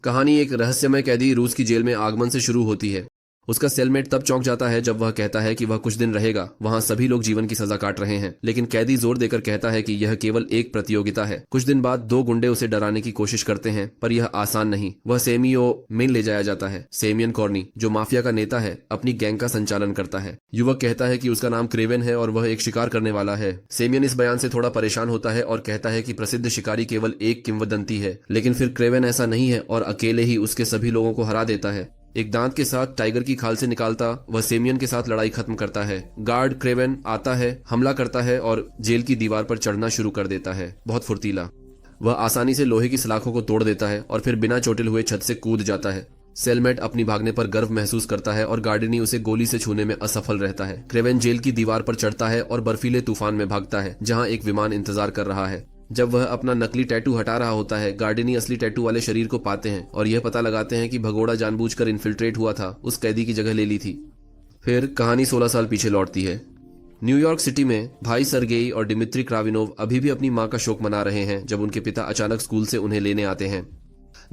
कहानी एक रहस्यमय कैदी रूस की जेल में आगमन से शुरू होती है। उसका सेलमेट तब चौंक जाता है जब वह कहता है कि वह कुछ दिन रहेगा। वहां सभी लोग जीवन की सजा काट रहे हैं, लेकिन कैदी जोर देकर कहता है कि यह केवल एक प्रतियोगिता है। कुछ दिन बाद दो गुंडे उसे डराने की कोशिश करते हैं, पर यह आसान नहीं। वह सेमियो में ले जाया जाता है। सेमियन कॉर्नी, जो माफिया का नेता है, अपनी गैंग का संचालन करता है। युवक कहता है कि उसका नाम क्रेवेन है और वह एक शिकार करने वाला है। सेमियन इस बयान से थोड़ा परेशान होता है और कहता है कि प्रसिद्ध शिकारी केवल एक किंवदंती है, लेकिन फिर क्रेवेन ऐसा नहीं है और अकेले ही उसके सभी लोगों को हरा देता है। एक दांत के साथ टाइगर की खाल से निकालता वह सेमियन के साथ लड़ाई खत्म करता है। गार्ड क्रेवेन आता है, हमला करता है और जेल की दीवार पर चढ़ना शुरू कर देता है। बहुत फुर्तीला, वह आसानी से लोहे की सलाखों को तोड़ देता है और फिर बिना चोटिल हुए छत से कूद जाता है। सेलमेट अपनी भागने पर गर्व महसूस करता है और गार्डिनी उसे गोली से छूने में असफल रहता है। क्रेवेन जेल की दीवार पर चढ़ता है और बर्फीले तूफान में भागता है, जहां एक विमान इंतजार कर रहा है। जब वह अपना नकली टैटू हटा रहा होता है, गार्डिनी असली टैटू वाले शरीर को पाते हैं और यह पता लगाते हैं कि भगोड़ा जानबूझकर इन्फिल्ट्रेट हुआ था, उस कैदी की जगह ले ली थी। फिर कहानी 16 साल पीछे लौटती है। न्यूयॉर्क सिटी में भाई सरगेई और डिमित्री क्राविनोव अभी भी अपनी मां का शोक मना रहे हैं जब उनके पिता अचानक स्कूल से उन्हें लेने आते हैं।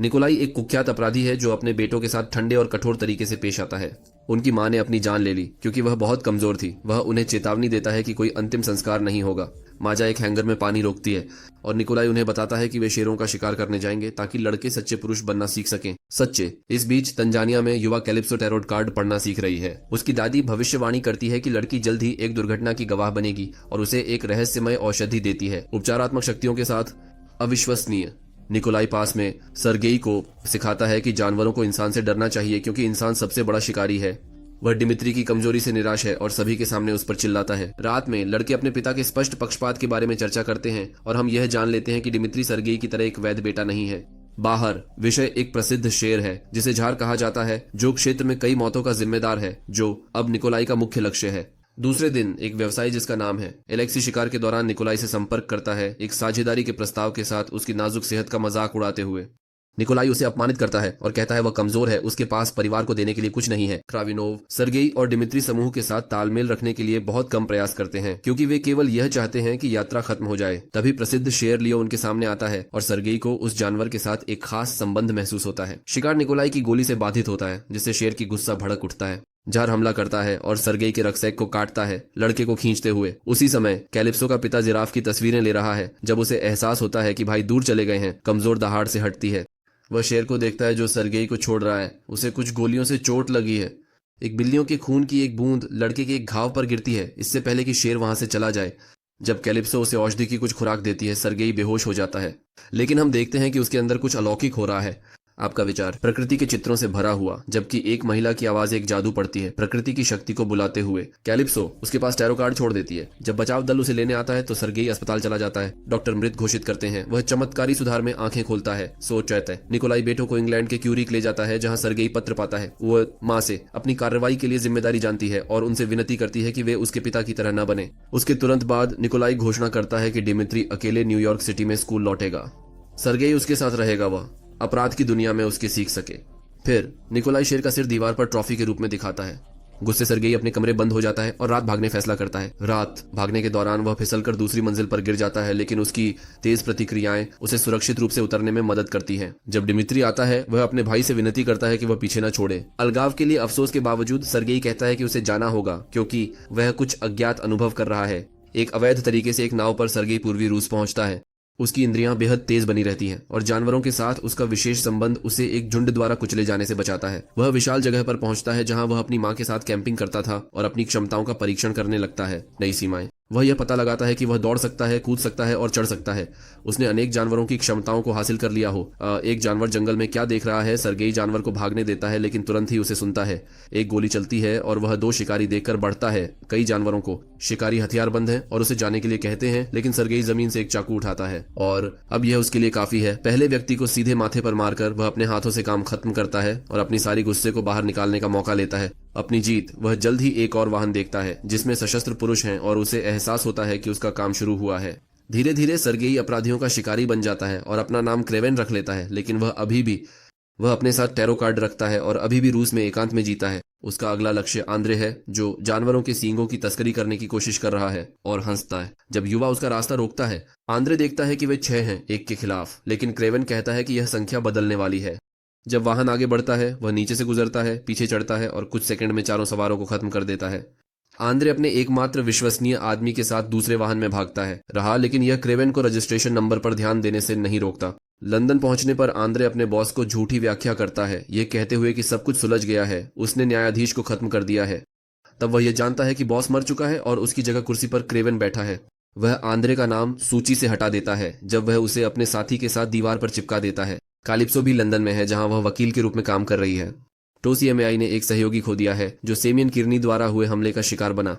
निकोलाई एक कुख्यात अपराधी है जो अपने बेटों के साथ ठंडे और कठोर तरीके से पेश आता है। उनकी मां ने अपनी जान ले ली क्योंकि वह बहुत कमजोर थी। वह उन्हें चेतावनी देता है कि कोई अंतिम संस्कार नहीं होगा। माजा एक हैंगर में पानी रोकती है और निकोलाई उन्हें बताता है कि वे शेरों का शिकार करने जाएंगे ताकि लड़के सच्चे पुरुष बनना सीख सकें। सच्चे। इस बीच तंजानिया में युवा कैलिप्सो टैरोट कार्ड पढ़ना सीख रही है। उसकी दादी भविष्यवाणी करती है कि लड़की जल्द ही एक दुर्घटना की गवाह बनेगी और उसे एक रहस्यमय औषधि देती है, उपचारात्मक शक्तियों के साथ। अविश्वसनीय। निकोलाई पास में सरगेई को सिखाता है कि जानवरों को इंसान से डरना चाहिए क्योंकि इंसान सबसे बड़ा शिकारी है। वह डिमित्री की कमजोरी से निराश है और सभी के सामने उस पर चिल्लाता है। रात में लड़के अपने पिता के स्पष्ट पक्षपात के बारे में चर्चा करते हैं और हम यह जान लेते हैं कि डिमित्री सरगेई की तरह एक वैध बेटा नहीं है। बाहर विषय एक प्रसिद्ध शेर है जिसे झार कहा जाता है, जो क्षेत्र में कई मौतों का जिम्मेदार है, जो अब निकोलाई का मुख्य लक्ष्य है। दूसरे दिन एक व्यवसायी जिसका नाम है एलेक्सी शिकार के दौरान निकोलाई से संपर्क करता है, एक साझेदारी के प्रस्ताव के साथ, उसकी नाजुक सेहत का मजाक उड़ाते हुए। निकोलाई उसे अपमानित करता है और कहता है वह कमजोर है, उसके पास परिवार को देने के लिए कुछ नहीं है। क्राविनोव सरगेई और डिमित्री समूह के साथ तालमेल रखने के लिए बहुत कम प्रयास करते हैं क्योंकि वे केवल यह चाहते हैं कि यात्रा खत्म हो जाए। तभी प्रसिद्ध शेर लियो उनके सामने आता है और सरगेई को उस जानवर के साथ एक खास संबंध महसूस होता है। शिकार निकोलाई की गोली से बाधित होता है जिससे शेर की गुस्सा भड़क उठता है। जार हमला करता है और सरगेई के रक्सैक को काटता है, लड़के को खींचते हुए। उसी समय कैलिप्सो का पिता जिराफ की तस्वीरें ले रहा है। जब उसे एहसास होता है कि भाई दूर चले गए हैं, कमजोर दहाड़ से हटती है। वह शेर को देखता है जो सरगेई को छोड़ रहा है। उसे कुछ गोलियों से चोट लगी है। एक बिल्लियों के खून की एक बूंद लड़के के एक घाव पर गिरती है इससे पहले कि शेर वहां से चला जाए। जब कैलिप्सो उसे औषधि की कुछ खुराक देती है, सरगेई बेहोश हो जाता है, लेकिन हम देखते हैं कि उसके अंदर कुछ अलौकिक हो रहा है। आपका विचार? प्रकृति के चित्रों से भरा हुआ, जबकि एक महिला की आवाज एक जादू पड़ती है, प्रकृति की शक्ति को बुलाते हुए। कैलिप्सो उसके पास टैरो कार्ड छोड़ देती है। जब बचाव दल उसे लेने आता है तो सरगेई अस्पताल चला जाता है। डॉक्टर मृत घोषित करते हैं। वह चमत्कारी सुधार में आंखें खोलता है। सोच चाहता है। निकोलाई बेटों को इंग्लैंड के क्यूरिक ले जाता है जहां सरगेई पत्र पाता है। वह माँ से अपनी कार्रवाई के लिए जिम्मेदारी जानती है और उनसे विनती करती है कि वे उसके पिता की तरह न बने। उसके तुरंत बाद निकोलाई घोषणा करता है कि डिमित्री अकेले न्यूयॉर्क सिटी में स्कूल लौटेगा। सरगेई उसके साथ रहेगा, वह अपराध की दुनिया में उसके सीख सके। फिर निकोलाई शेर का सिर दीवार पर ट्रॉफी के रूप में दिखाता है। गुस्से सरगेई अपने कमरे बंद हो जाता है और रात भागने फैसला करता है। रात भागने के दौरान वह फिसलकर दूसरी मंजिल पर गिर जाता है, लेकिन उसकी तेज प्रतिक्रियाएं उसे सुरक्षित रूप से उतरने में मदद करती हैं। जब डिमित्री आता है, वह अपने भाई से विनती करता है कि वह पीछे न छोड़े। अलगाव के लिए अफसोस के बावजूद सरगेई कहता है कि उसे जाना होगा क्योंकि वह कुछ अज्ञात अनुभव कर रहा है। एक अवैध तरीके से एक नाव पर सरगेई पूर्वी रूस पहुंचता है। उसकी इंद्रियां बेहद तेज बनी रहती हैं और जानवरों के साथ उसका विशेष संबंध उसे एक झुंड द्वारा कुचले जाने से बचाता है। वह विशाल जगह पर पहुंचता है जहां वह अपनी मां के साथ कैंपिंग करता था और अपनी क्षमताओं का परीक्षण करने लगता है। नई सीमाएं। वह यह पता लगाता है कि वह दौड़ सकता है, कूद सकता है और चढ़ सकता है। उसने अनेक जानवरों की क्षमताओं को हासिल कर लिया हो। एक जानवर जंगल में क्या देख रहा है, सरगेई जानवर को भागने देता है, लेकिन तुरंत ही उसे सुनता है। एक गोली चलती है और वह दो शिकारी देखकर बढ़ता है कई जानवरों को। शिकारी हथियारबंद है और उसे जाने के लिए कहते हैं, लेकिन सरगेई जमीन से एक चाकू उठाता है और अब यह उसके लिए काफी है। पहले व्यक्ति को सीधे माथे पर मारकर वह अपने हाथों से काम खत्म करता है और अपनी सारी गुस्से को बाहर निकालने का मौका लेता है। अपनी जीत। वह जल्द ही एक और वाहन देखता है जिसमें सशस्त्र पुरुष हैं और उसे एहसास होता है कि उसका काम शुरू हुआ है। धीरे धीरे सरगेई अपराधियों का शिकारी बन जाता है और अपना नाम क्रेवेन रख लेता है, लेकिन वह अपने साथ टैरो कार्ड रखता है और अभी भी रूस में एकांत में जीता है। उसका अगला लक्ष्य आंद्रे है, जो जानवरों के सींगों की तस्करी करने की कोशिश कर रहा है और हंसता है। जब युवा उसका रास्ता रोकता है, आंद्रे देखता है कि वे 6 हैं 1 के खिलाफ, लेकिन क्रेवेन कहता है कि यह संख्या बदलने वाली है। जब वाहन आगे बढ़ता है वह नीचे से गुजरता है, पीछे चढ़ता है और कुछ सेकंड में चारों सवारों को खत्म कर देता है। आंद्रे अपने एकमात्र विश्वसनीय आदमी के साथ दूसरे वाहन में भागता है रहा, लेकिन यह क्रेवेन को रजिस्ट्रेशन नंबर पर ध्यान देने से नहीं रोकता। लंदन पहुंचने पर आंद्रे अपने बॉस को झूठी व्याख्या करता है, ये कहते हुए कि सब कुछ सुलझ गया है, उसने न्यायाधीश को खत्म कर दिया है। तब वह यह जानता है कि बॉस मर चुका है और उसकी जगह कुर्सी पर क्रेवेन बैठा है। वह आंद्रे का नाम सूची से हटा देता है जब वह उसे अपने साथी के साथ दीवार पर चिपका देता है। कालिप्सो भी लंदन में है, जहां वह वकील के रूप में काम कर रही है। टोसीएमआई ने एक सहयोगी खो दिया है जो सेमियन किरनी द्वारा हुए हमले का शिकार बना।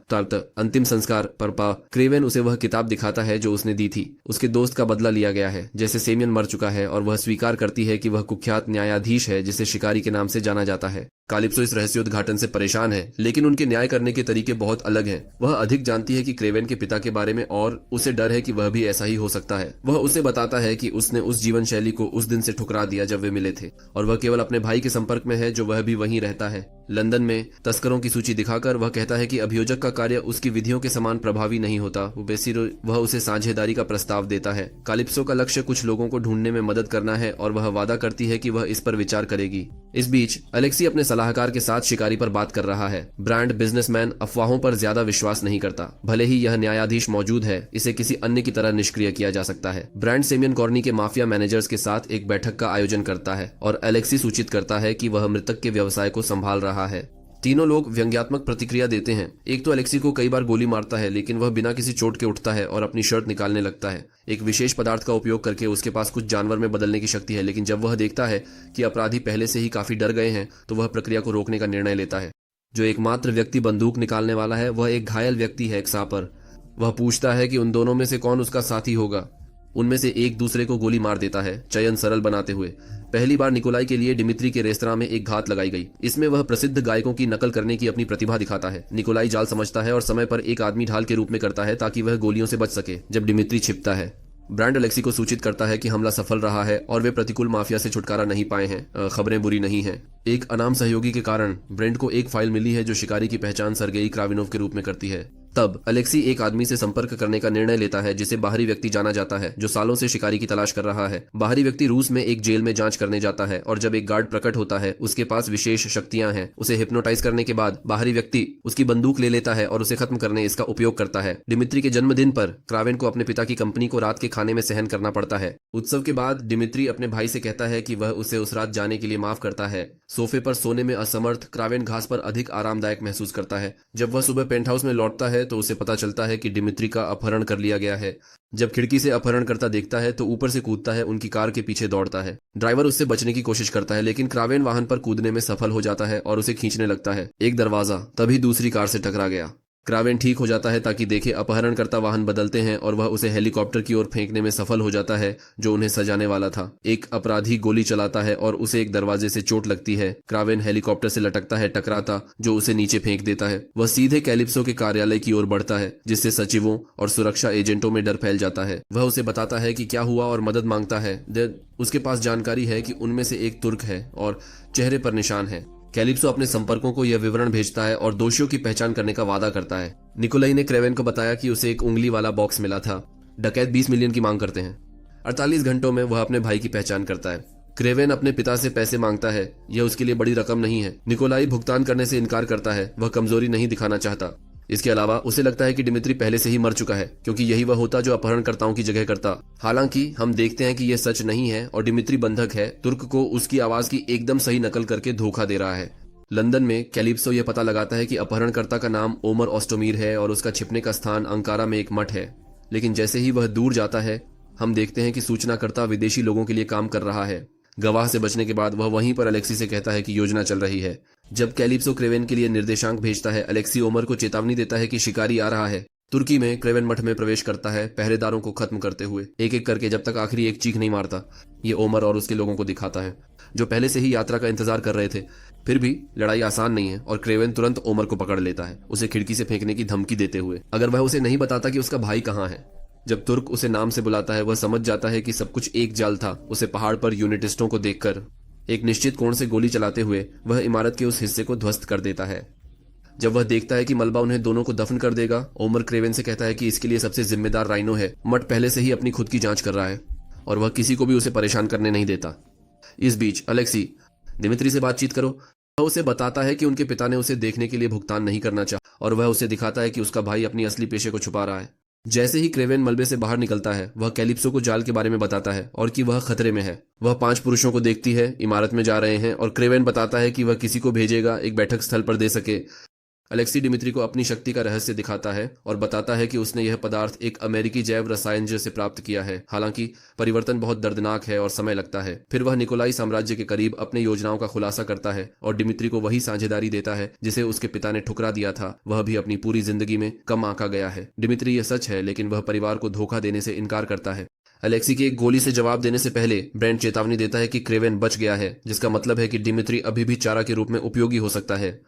अंतिम संस्कार पर क्रेवेन उसे वह किताब दिखाता है जो उसने दी थी। उसके दोस्त का बदला लिया गया है, जैसे सेमियन मर चुका है और वह स्वीकार करती है कि वह कुख्यात न्यायाधीश है जिसे शिकारी के नाम से जाना जाता है। कालिप्सो इस रहस्योद्घाटन से परेशान है, लेकिन उनके न्याय करने के तरीके बहुत अलग हैं। वह अधिक जानती है कि क्रेवेन के पिता के बारे में और उसे डर है कि वह भी ऐसा ही हो सकता है। वह उसे बताता है कि उसने उस जीवन शैली को उस दिन से ठुकरा दिया जब वे मिले थे और वह केवल अपने भाई के संपर्क में है जो वह भी वहीं रहता है। लंदन में तस्करों की सूची दिखाकर वह कहता है कि अभियोजक का कार्य उसकी विधियों के समान प्रभावी नहीं होता। वह उसे साझेदारी का प्रस्ताव देता है। कालिप्सो का लक्ष्य कुछ लोगों को ढूंढने में मदद करना है और वह वादा करती है कि वह इस पर विचार करेगी। इस बीच अलेक्सी अपने सलाहकार के साथ शिकारी पर बात कर रहा है। ब्रांड बिजनेसमैन अफवाहों पर ज्यादा विश्वास नहीं करता। भले ही यह न्यायाधीश मौजूद है, इसे किसी अन्य की तरह निष्क्रिय किया जा सकता है। ब्रांड सेमियन कॉर्नी के माफिया मैनेजर्स के साथ एक बैठक का आयोजन करता है और अलेक्सी सूचित करता है कि वह मृतक के व्यवसाय को संभाल रहा है। तीनों लोग व्यंग्यात्मक प्रतिक्रिया देते हैं। एक तो अलेक्सी को कई बार गोली मारता है, लेकिन वह बिना किसी चोट के उठता है और अपनी शर्ट निकालने लगता है। एक विशेष पदार्थ का उपयोग करके उसके पास कुछ जानवर में बदलने की शक्ति है, लेकिन जब वह देखता है कि अपराधी पहले से ही काफी डर गए हैं तो वह प्रक्रिया को रोकने का निर्णय लेता है। जो एकमात्र व्यक्ति बंदूक निकालने वाला है वह एक घायल व्यक्ति है, एक सांपर। वह पूछता है कि उन दोनों में से कौन उसका साथी होगा। उनमें से एक दूसरे को गोली मार देता है, चयन सरल बनाते हुए। पहली बार निकोलाई के लिए डिमित्री के रेस्तरां में एक घात लगाई गई। इसमें वह प्रसिद्ध गायकों की नकल करने की अपनी प्रतिभा दिखाता है। निकोलाई जाल समझता है और समय पर एक आदमी ढाल के रूप में करता है ताकि वह गोलियों से बच सके जब डिमित्री छिपता है। ब्रांड अलेक्सी को सूचित करता है कि हमला सफल रहा है और वे प्रतिकूल माफिया से छुटकारा नहीं पाए हैं। खबरें बुरी नहीं हैं। एक अनाम सहयोगी के कारण ब्रेंड को एक फाइल मिली है जो शिकारी की पहचान सर्गेई क्राविनोव के रूप में करती है। तब अलेक्सी एक आदमी से संपर्क करने का निर्णय लेता है जिसे बाहरी व्यक्ति जाना जाता है, जो सालों से शिकारी की तलाश कर रहा है। बाहरी व्यक्ति रूस में एक जेल में जांच करने जाता है और जब एक गार्ड प्रकट होता है उसके पास विशेष शक्तियां हैं। उसे हिप्नोटाइज करने के बाद बाहरी व्यक्ति उसकी बंदूक ले लेता है और उसे खत्म करने इसका उपयोग करता है। डिमित्री के जन्मदिन पर क्रावेन को अपने पिता की कंपनी को रात के खाने में सहन करना पड़ता है। उत्सव के बाद डिमित्री अपने भाई से कहता है कि वह उसे उस रात जाने के लिए माफ करता है। सोफे पर सोने में असमर्थ क्रावेन घास पर अधिक आरामदायक महसूस करता है। जब वह सुबह पेंट हाउस में लौटता है तो उसे पता चलता है कि डिमित्री का अपहरण कर लिया गया है। जब खिड़की से अपहरणकर्ता देखता है तो ऊपर से कूदता है, उनकी कार के पीछे दौड़ता है। ड्राइवर उससे बचने की कोशिश करता है, लेकिन क्रावेन वाहन पर कूदने में सफल हो जाता है और उसे खींचने लगता है। एक दरवाजा तभी दूसरी कार से टकरा गया। क्रावेन ठीक हो जाता है ताकि देखे अपहरणकर्ता वाहन बदलते हैं और वह उसे हेलीकॉप्टर की ओर फेंकने में सफल हो जाता है जो उन्हें सजाने वाला था। एक अपराधी गोली चलाता है और उसे एक दरवाजे से चोट लगती है। क्रावेन हेलीकॉप्टर से लटकता है, टकराता जो उसे नीचे फेंक देता है। वह सीधे कैलिप्सो के कार्यालय की ओर बढ़ता है, जिससे सचिवों और सुरक्षा एजेंटों में डर फैल जाता है। वह उसे बताता है कि क्या हुआ और मदद मांगता है। उसके पास जानकारी है कि उनमें से एक तुर्क है और चेहरे पर निशान है। कैलिप्सो अपने संपर्कों को यह विवरण भेजता है और दोषियों की पहचान करने का वादा करता है। निकोलाई ने क्रेवेन को बताया कि उसे एक उंगली वाला बॉक्स मिला था। डकैत 20 मिलियन की मांग करते हैं। 48 घंटों में वह अपने भाई की पहचान करता है। क्रेवेन अपने पिता से पैसे मांगता है। यह उसके लिए बड़ी रकम नहीं है। निकोलाई भुगतान करने से इनकार करता है। वह कमजोरी नहीं दिखाना चाहता। इसके अलावा उसे लगता है कि डिमित्री पहले से ही मर चुका है, क्योंकि यही वह होता जो अपहरणकर्ताओं की जगह करता। हालांकि हम देखते हैं कि यह सच नहीं है और डिमित्री बंधक है, तुर्क को उसकी आवाज की एकदम सही नकल करके धोखा दे रहा है। लंदन में कैलिप्सो यह पता लगाता है कि अपहरणकर्ता का नाम ओमर ऑस्टोमीर है और उसका छिपने का स्थान अंकारा में एक मठ है। लेकिन जैसे ही वह दूर जाता है, हम देखते हैं कि सूचनाकर्ता विदेशी लोगों के लिए काम कर रहा है। गवाह से बचने के बाद वह वहीं पर अलेक्सी से कहता है कि योजना चल रही है। जब कैलिप्सो क्रेवेन के लिए निर्देशांक भेजता है, अलेक्सी ओमर को चेतावनी देता है कि शिकारी आ रहा है। तुर्की में क्रेवेन मठ में प्रवेश करता है, पहरेदारों को खत्म करते हुए एक एक करके, जब तक आखिरी एक चीख नहीं मारता। ये ओमर और उसके लोगों को दिखाता है, जो पहले से ही यात्रा का इंतजार कर रहे थे। फिर भी लड़ाई आसान नहीं है और क्रेवेन तुरंत ओमर को पकड़ लेता है, उसे खिड़की से फेंकने की धमकी देते हुए, अगर वह उसे नहीं बताता कि उसका भाई कहाँ है। जब तुर्क उसे नाम से बुलाता है, वह समझ जाता है कि सब कुछ एक जाल था। उसे पहाड़ पर यूनिटिस्टों को देखकर एक निश्चित कोण से गोली चलाते हुए वह इमारत के उस हिस्से को ध्वस्त कर देता है। जब वह देखता है कि मलबा उन्हें दोनों को दफन कर देगा, ओमर क्रेवेन से कहता है कि इसके लिए सबसे जिम्मेदार राइनो है। मठ पहले से ही अपनी खुद की जांच कर रहा है और वह किसी को भी उसे परेशान करने नहीं देता। इस बीच अलेक्सी दिमित्री से बातचीत करो। वह उसे बताता है कि उनके पिता ने उसे देखने के लिए भुगतान नहीं करना चाहा और वह उसे दिखाता है कि उसका भाई अपनी असली पेशे को छुपा रहा है। जैसे ही क्रेवेन मलबे से बाहर निकलता है, वह कैलिप्सो को जाल के बारे में बताता है और कि वह खतरे में है। वह 5 पुरुषों को देखती है, इमारत में जा रहे हैं और क्रेवेन बताता है कि वह किसी को भेजेगा एक बैठक स्थल पर दे सके। अलेक्सी दिमित्री को अपनी शक्ति का रहस्य दिखाता है और बताता है कि उसने यह पदार्थ एक अमेरिकी जैव रसायन से प्राप्त किया है। हालांकि परिवर्तन बहुत दर्दनाक है और समय लगता है। फिर वह निकोलाई साम्राज्य के करीब अपने योजनाओं का खुलासा करता है और दिमित्री को वही साझेदारी देता है जिसे उसके पिता ने ठुकरा दिया था। वह भी अपनी पूरी जिंदगी में कम आंका गया है। दिमित्री यह सच है, लेकिन वह परिवार को धोखा देने से इनकार करता है। अलेक्सी के एक गोली से जवाब देने से पहले ब्रेंट चेतावनी देता है कि क्रेवेन बच गया है, जिसका मतलब है कि दिमित्री अभी भी चारा के रूप में उपयोगी हो सकता है।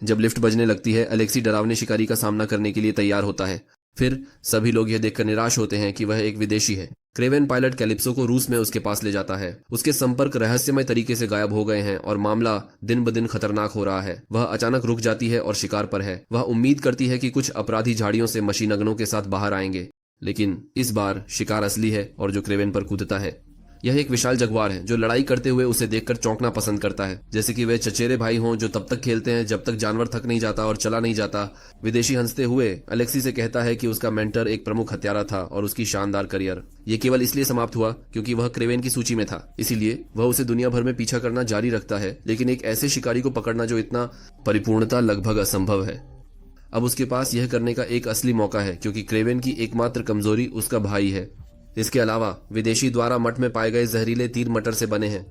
जब लिफ्ट बजने लगती है, अलेक्सी डरावने शिकारी का सामना करने के लिए तैयार होता है। फिर सभी लोग यह देखकर निराश होते हैं कि वह एक विदेशी है। क्रेवेन पायलट कैलिप्सो को रूस में उसके पास ले जाता है। उसके संपर्क रहस्यमय तरीके से गायब हो गए हैं और मामला दिन ब दिन खतरनाक हो रहा है। वह अचानक रुक जाती है और शिकार पर है। वह उम्मीद करती है कि कुछ अपराधी झाड़ियों से मशीनगनों के साथ बाहर आएंगे, लेकिन इस बार शिकार असली है और जो क्रेवेन पर कूदता है। यह एक विशाल जगुआर है जो लड़ाई करते हुए उसे देखकर चौंकना पसंद करता है, जैसे कि वे चचेरे भाई हों जो तब तक खेलते हैं जब तक जानवर थक नहीं जाता और चला नहीं जाता। विदेशी हंसते हुए अलेक्सी से कहता है कि उसका मेंटर एक प्रमुख हत्यारा था और उसकी शानदार करियर ये केवल इसलिए समाप्त हुआ क्योंकि वह क्रेवेन की सूची में था। इसीलिए वह उसे दुनिया भर में पीछा करना जारी रखता है, लेकिन एक ऐसे शिकारी को पकड़ना जो इतना परिपूर्णता लगभग असंभव है। अब उसके पास यह करने का एक असली मौका है, क्योंकि क्रेवेन की एकमात्र कमजोरी उसका भाई है। इसके अलावा विदेशी द्वारा मठ में पाए गए जहरीले तीर मटर से बने हैं,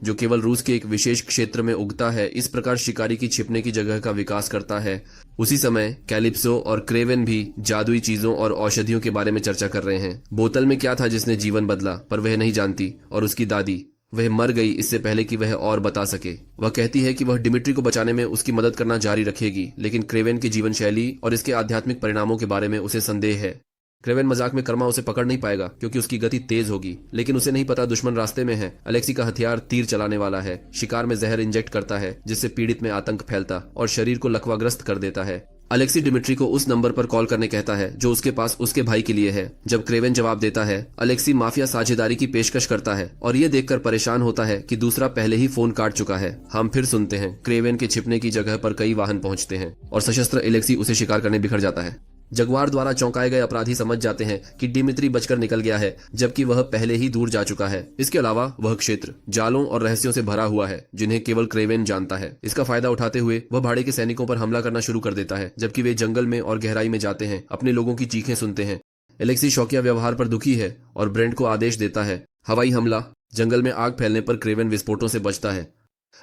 जो केवल रूस के एक विशेष क्षेत्र में उगता है। इस प्रकार शिकारी की छिपने की जगह का विकास करता है। उसी समय कैलिप्सो और क्रेवेन भी जादुई चीजों और औषधियों के बारे में चर्चा कर रहे हैं। बोतल में क्या था जिसने जीवन बदला, पर वह नहीं जानती, और उसकी दादी वह मर गई इससे पहले कि वह और बता सके। वह कहती है कि वह दिमित्री को बचाने में उसकी मदद करना जारी रखेगी, लेकिन क्रेवेन की जीवन शैली और इसके आध्यात्मिक परिणामों के बारे में उसे संदेह है। क्रेवेन मजाक में कर्मा उसे पकड़ नहीं पाएगा क्योंकि उसकी गति तेज होगी, लेकिन उसे नहीं पता दुश्मन रास्ते में है। अलेक्सी का हथियार तीर चलाने वाला है। शिकार में जहर इंजेक्ट करता है जिससे पीड़ित में आतंक फैलता और शरीर को लकवाग्रस्त कर देता है। अलेक्सी दिमित्री को उस नंबर पर कॉल करने कहता है जो उसके पास उसके भाई के लिए है। जब क्रेवेन जवाब देता है, अलेक्सी माफिया साझेदारी की पेशकश करता है और ये देखकर परेशान होता है कि दूसरा पहले ही फोन काट चुका है। हम फिर सुनते हैं क्रेवेन के छिपने की जगह पर कई वाहन पहुंचते हैं और सशस्त्र अलेक्सी उसे शिकार करने बिखर जाता है। जगुआर द्वारा चौंकाए गए अपराधी समझ जाते हैं कि दिमित्री बचकर निकल गया है, जबकि वह पहले ही दूर जा चुका है। इसके अलावा वह क्षेत्र जालों और रहस्यों से भरा हुआ है जिन्हें केवल क्रेवेन जानता है। इसका फायदा उठाते हुए वह भाड़े के सैनिकों पर हमला करना शुरू कर देता है, जबकि वे जंगल में और गहराई में जाते हैं, अपने लोगों की चीखें सुनते हैं। एलेक्सी शौकिया व्यवहार पर दुखी है और ब्रेंट को आदेश देता है हवाई हमला। जंगल में आग फैलने पर क्रेवेन विस्फोटों से बचता है,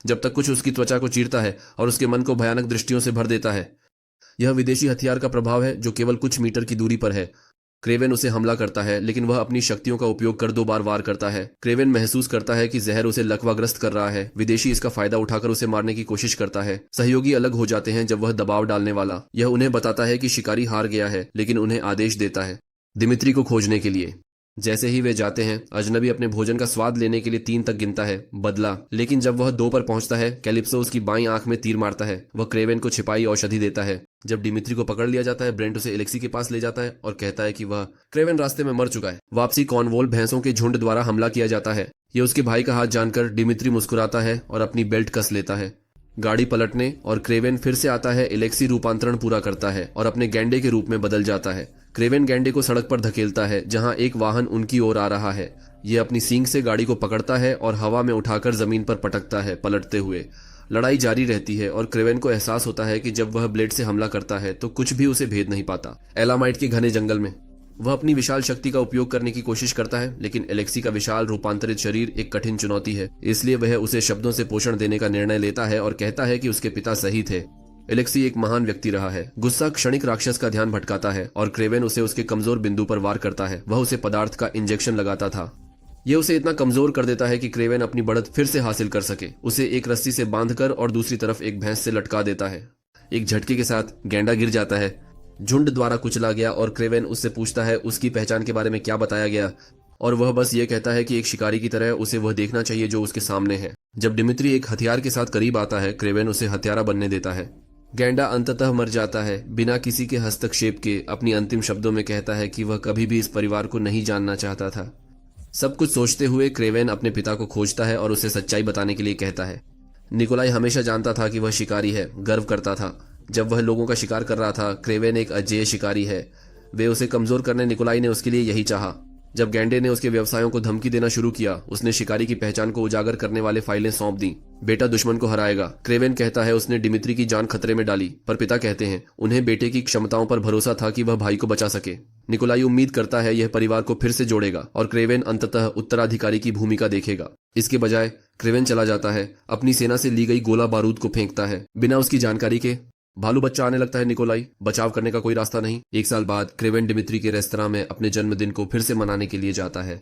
जब तक कुछ उसकी त्वचा को चीरता है और उसके मन को भयानक दृष्टियों से भर देता है। यह विदेशी हथियार का प्रभाव है जो केवल कुछ मीटर की दूरी पर है। क्रेवेन उसे हमला करता है, लेकिन वह अपनी शक्तियों का उपयोग कर 2 बार वार करता है। क्रेवेन महसूस करता है कि जहर उसे लकवाग्रस्त कर रहा है। विदेशी इसका फायदा उठाकर उसे मारने की कोशिश करता है। सहयोगी अलग हो जाते हैं जब वह दबाव डालने वाला यह उन्हें बताता है कि शिकारी हार गया है, लेकिन उन्हें आदेश देता है दिमित्री को खोजने के लिए। जैसे ही वे जाते हैं, अजनबी अपने भोजन का स्वाद लेने के लिए 3 तक गिनता है, बदला। लेकिन जब वह 2 पर पहुंचता है, कैलिप्सो उसकी बाईं आंख में तीर मारता है। वह क्रेवेन को छिपाई औषधि देता है। जब दिमित्री को पकड़ लिया जाता है, ब्रेंट उसे एलेक्सी के पास ले जाता है और कहता है कि वह क्रेवेन रास्ते में मर चुका है। वापसी कॉर्नवॉल भैंसों के झुंड द्वारा हमला किया जाता है। ये उसके भाई का हाथ जानकर दिमित्री मुस्कुराता है और अपनी बेल्ट कस लेता है। गाड़ी पलटने और क्रेवेन फिर से आता है। एलेक्सी रूपांतरण पूरा करता है और अपने गैंडे के रूप में बदल जाता है। क्रेवेन गैंडे को सड़क पर धकेलता है जहां एक वाहन उनकी ओर आ रहा है। यह अपनी सींग से गाड़ी को पकड़ता है और हवा में उठाकर जमीन पर पटकता है, पलटते हुए। लड़ाई जारी रहती है और क्रेवेन को एहसास होता है कि जब वह ब्लेड से हमला करता है तो कुछ भी उसे भेद नहीं पाता। एलामाइट के घने जंगल में वह अपनी विशाल शक्ति का उपयोग करने की कोशिश करता है, लेकिन एलेक्सी का विशाल रूपांतरित शरीर एक कठिन चुनौती है। इसलिए वह उसे शब्दों से पोषण देने का निर्णय लेता है और कहता है कि उसके पिता सही थे। एलेक्सी एक महान व्यक्ति रहा है। गुस्सा क्षणिक राक्षस का ध्यान भटकाता है और क्रेवेन उसे उसके कमजोर बिंदु पर वार करता है। वह उसे पदार्थ का इंजेक्शन लगाता था। यह उसे इतना कमजोर कर देता है कि क्रेवेन अपनी बढ़त फिर से हासिल कर सके। उसे एक रस्सी से बांधकर और दूसरी तरफ एक भैंस से लटका देता है। एक झटके के साथ गैंडा गिर जाता है। झुंड द्वारा कुचला गया और क्रेवेन उससे पूछता है उसकी पहचान के बारे में क्या बताया गया, और वह बस ये कहता है कि एक शिकारी की तरह उसे वह देखना चाहिए जो उसके सामने है। जब दिमित्री एक हथियार के साथ करीब आता है, क्रेवेन उसे हत्यारा बनने देता है। गैंडा अंततः मर जाता है बिना किसी के हस्तक्षेप के। अपनी अंतिम शब्दों में कहता है कि वह कभी भी इस परिवार को नहीं जानना चाहता था। सब कुछ सोचते हुए क्रेवेन अपने पिता को खोजता है और उसे सच्चाई बताने के लिए कहता है। निकोलाई हमेशा जानता था कि वह शिकारी है, गर्व करता था। जब वह लोगों का शिकार कर रहा था, क्रेवेन एक अजेय शिकारी है। वे उसे कमजोर करने निकोलाई ने उसके लिए यही चाहा। जब गैंडे ने उसके व्यवसायों को धमकी देना शुरू किया, उसने शिकारी की पहचान को उजागर करने वाले फाइलें सौंप दी। बेटा दुश्मन को हराएगा। क्रेवेन कहता है उसने डिमित्री की जान खतरे में डाली, पर पिता कहते हैं उन्हें बेटे की क्षमताओं पर भरोसा था कि वह भाई को बचा सके। निकोलाई उम्मीद करता है यह परिवार को फिर से जोड़ेगा और क्रेवेन अंततः उत्तराधिकारी की भूमिका देखेगा। इसके बजाय क्रेवेन चला जाता है, अपनी सेना से ली गई गोला बारूद को फेंकता है बिना उसकी जानकारी के। भालू बच्चा आने लगता है निकोलाई, बचाव करने का कोई रास्ता नहीं। 1 साल बाद क्रेवेन डिमित्री के रेस्तरां में अपने जन्मदिन को फिर से मनाने के लिए जाता है।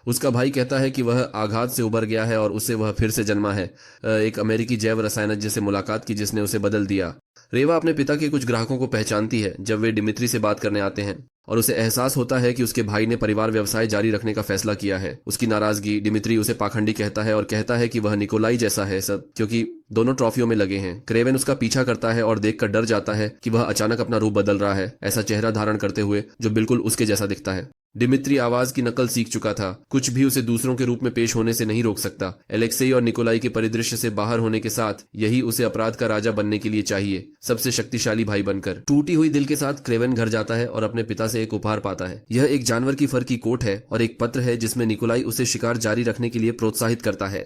उसका भाई कहता है कि वह आघात से उबर गया है और उससे वह फिर से जन्मा है, एक अमेरिकी जैव रसायनज्ञ से मुलाकात की जिसने उसे बदल दिया। रेवा अपने पिता के कुछ ग्राहकों को पहचानती है जब वे डिमित्री से बात करने आते हैं और उसे एहसास होता है कि उसके भाई ने परिवार व्यवसाय जारी रखने का फैसला किया है। उसकी नाराजगी, डिमित्री उसे पाखंडी कहता है और कहता है कि वह निकोलाई जैसा है सब, क्योंकि दोनों ट्रॉफियों में लगे हैं। क्रेवेन उसका पीछा करता है और देखकर डर जाता है कि वह अचानक अपना रूप बदल रहा है, ऐसा चेहरा धारण करते हुए जो बिल्कुल उसके जैसा दिखता है। डिमित्री आवाज की नकल सीख चुका था, कुछ भी उसे दूसरों के रूप में पेश होने से नहीं रोक सकता। एलेक्सेई और निकोलाई के परिदृश्य से बाहर होने के साथ यही उसे अपराध का राजा बनने के लिए चाहिए, सबसे शक्तिशाली भाई बनकर। टूटी हुई दिल के साथ क्रेवेन घर जाता है और अपने पिता से एक उपहार पाता है। यह एक जानवर की फर की कोट है और एक पत्र है जिसमें निकोलाई उसे शिकार जारी रखने के लिए प्रोत्साहित करता है।